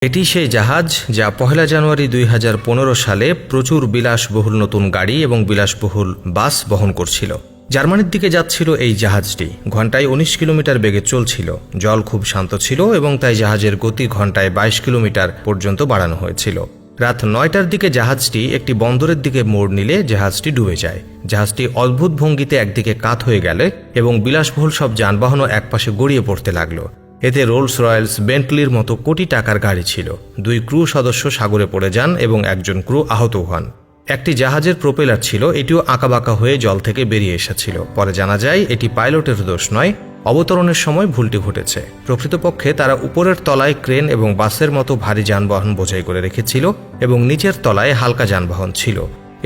এটি সেই জাহাজ যা 1 জানুয়ারি 2015 সালে প্রচুর বিলাসবহুল নতুন গাড়ি এবং বিলাসবহুল বাস বহন করছিল। জার্মানির দিকে যাচ্ছিল এই জাহাজটি। ঘন্টায় 19 কিলোমিটার বেগে চলছিল। জল খুব শান্ত ছিল এবং তাই জাহাজের গতি ঘন্টায় 22 কিলোমিটার পর্যন্ত বাড়ানো হয়েছিল। রাত 9টার দিকে জাহাজটি একটি বন্দরের দিকে মোড় নিলে জাহাজটি ডুবে যায়। জাহাজটি অদ্ভুত ভঙ্গিতে একদিকে কাত হয়ে গেলে এবং বিলাসবহুল সব যানবাহনও একপাশে গড়িয়ে পড়তে লাগলো। এতে রোলস রয়েলস, বেন্টলির মতো কোটি টাকার গাড়ি ছিল। 2 ক্রু সদস্য সাগরে পড়ে যান এবং একজন ক্রু আহত হন। একটি জাহাজের প্রোপেলার ছিল, এটিও আঁকাবাঁকা হয়ে জল থেকে বেরিয়ে এসেছিল। পরে জানা যায় এটি পাইলটের দোষ নয়, অবতরণের সময় ভুলটি ঘটেছে। প্রকৃতপক্ষে তারা উপরের তলায় ক্রেন এবং বাসের মতো ভারী যানবাহন বোঝাই করে রেখেছিল এবং নিচের তলায় হালকা যানবাহন ছিল।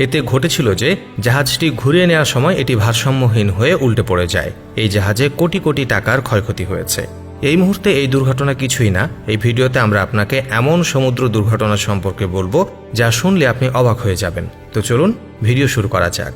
এতে ঘটেছিল যে জাহাজটি ঘুরিয়ে নেওয়ার সময় এটি ভারসাম্যহীন হয়ে উল্টে পড়ে যায়। এই জাহাজে কোটি কোটি টাকার ক্ষয়ক্ষতি হয়েছে। এই মুহূর্তে এই দুর্ঘটনা কিছুই না। এই ভিডিওতে আমরা আপনাকে এমন সমুদ্র দুর্ঘটনা সম্পর্কে বলবো যা শুনলে আপনি অবাক হয়ে যাবেন। তো চলুন ভিডিও শুরু করা যাক।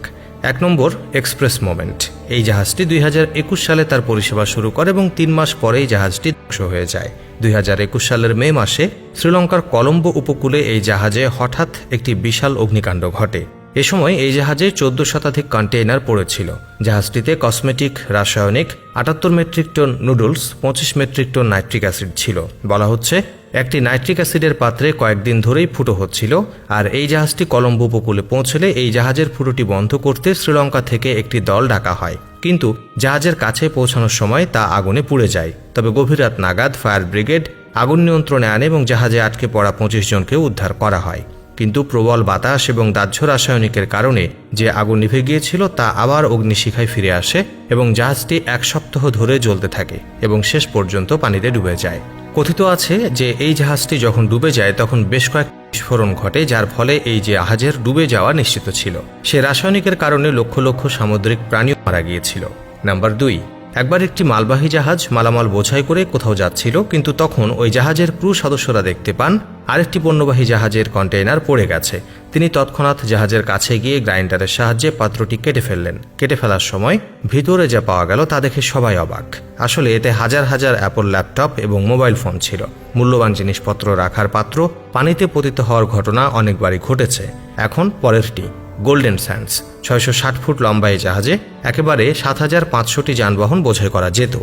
1 নম্বর, এক্সপ্রেস মোমেন্ট। এই জাহাজটি 2021 সালে তার পরিষেবা শুরু করে এবং 3 মাস পরেই জাহাজটি ধ্বংস হয়ে যায়। 2021 সালের মে মাসে শ্রীলঙ্কার কলম্বো উপকূলে এই জাহাজে হঠাৎ একটি বিশাল অগ্নিকাণ্ড ঘটে। এ সময় এই জাহাজে 14 শতাধিক কন্টেইনার পড়েছিল। জাহাজটিতে কসমেটিক, রাসায়নিক, 78 metric ton noodles, 25 metric ton nitric acid ছিল। বলা হচ্ছে একটি নাইট্রিক অ্যাসিডের পাত্রে কয়েকদিন ধরেই ফুটো হচ্ছিল। আর এই জাহাজটি কলম্বো উপকূলে পৌঁছলে এই জাহাজের ফুটোটি বন্ধ করতে শ্রীলঙ্কা থেকে একটি দল ডাকা হয়। কিন্তু জাহাজের কাছে পৌঁছানোর সময় তা আগুনে পুড়ে যায়। তবে গভীর রাত নাগাদ ফায়ার ব্রিগেড আগুন নিয়ন্ত্রণে আনে এবং জাহাজে আটকে পড়া 25 জনকে উদ্ধার করা হয়। কিন্তু প্রবল বাতাস এবং দাহ্য রাসায়নিকের কারণে যে আগুন নিভে গিয়েছিল তা আবার অগ্নিশিখায় ফিরে আসে এবং জাহাজটি 1 সপ্তাহ ধরে জ্বলতে থাকে এবং শেষ পর্যন্ত পানিতে ডুবে যায়। কথিত আছে যে এই জাহাজটি যখন ডুবে যায় তখন বেশ কয়েক বিস্ফোরণ ঘটে, যার ফলে এই জাহাজের ডুবে যাওয়া নিশ্চিত ছিল। সে রাসায়নিকের কারণে লক্ষ লক্ষ সামুদ্রিক প্রাণীও মারা গিয়েছিল। নাম্বার 2, একবার একটি মালবাহী জাহাজ মালামাল বোঝাই করে কোথাও যাচ্ছিল, কিন্তু তখন ওই জাহাজের ক্রু সদস্যরা দেখতে পান আরেকটি পণ্যবাহী জাহাজের কন্টেইনার পড়ে গেছে। তিনি তৎক্ষণাৎ জাহাজের কাছে গিয়ে গ্রাইন্ডারের সাহায্যে পাত্রটি কেটে ফেললেন। কেটে ফেলার সময় ভিতরে যা পাওয়া গেল তা দেখে সবাই অবাক। আসলে এতে হাজার হাজার অ্যাপল ল্যাপটপ এবং মোবাইল ফোন ছিল। মূল্যবান জিনিসপত্র রাখার পাত্র পানিতে পতিত হওয়ার ঘটনা অনেকবারই ঘটেছে। এখন পরেরটি, গোল্ডেন স্যান্ডস। 660 ফুট লম্বা এই জাহাজে একেবারে 7500টি যানবাহন বোঝাই করা যেত।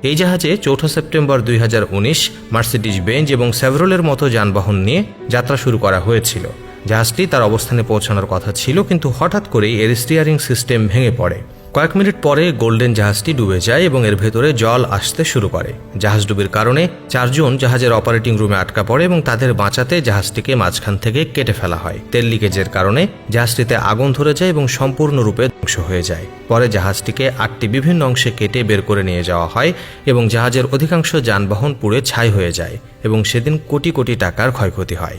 এই জাহাজে 4 সেপ্টেম্বর 2019 মার্সিডিজ বেঞ্জ এবং সেভরলের মতো যানবাহন নিয়ে যাত্রা শুরু করা হয়েছিল। জাহাজটি তার অবস্থানে পৌঁছানোর কথা ছিল, কিন্তু হঠাৎ করেই এর স্টিয়ারিং সিস্টেম ভেঙে পড়ে। কয়েক মিনিট পরে গোল্ডেন জাহাজটি ডুবে যায় এবং এর ভেতরে জল আসতে শুরু করে। জাহাজ ডুবির কারণে 4 জন জাহাজের অপারেটিং রুমে আটকা পড়ে এবং তাদের বাঁচাতে জাহাজটিকে মাঝখান থেকে কেটে ফেলা হয়। তেল লিকেজের কারণে জাহাজটিতে আগুন ধরে যায় এবং সম্পূর্ণরূপে ধ্বংস হয়ে যায়। পরে জাহাজটিকে 8টি বিভিন্ন অংশে কেটে বের করে নিয়ে যাওয়া হয় এবং জাহাজের অধিকাংশ যানবাহন পুড়ে ছাই হয়ে যায় এবং সেদিন কোটি কোটি টাকার ক্ষয়ক্ষতি হয়।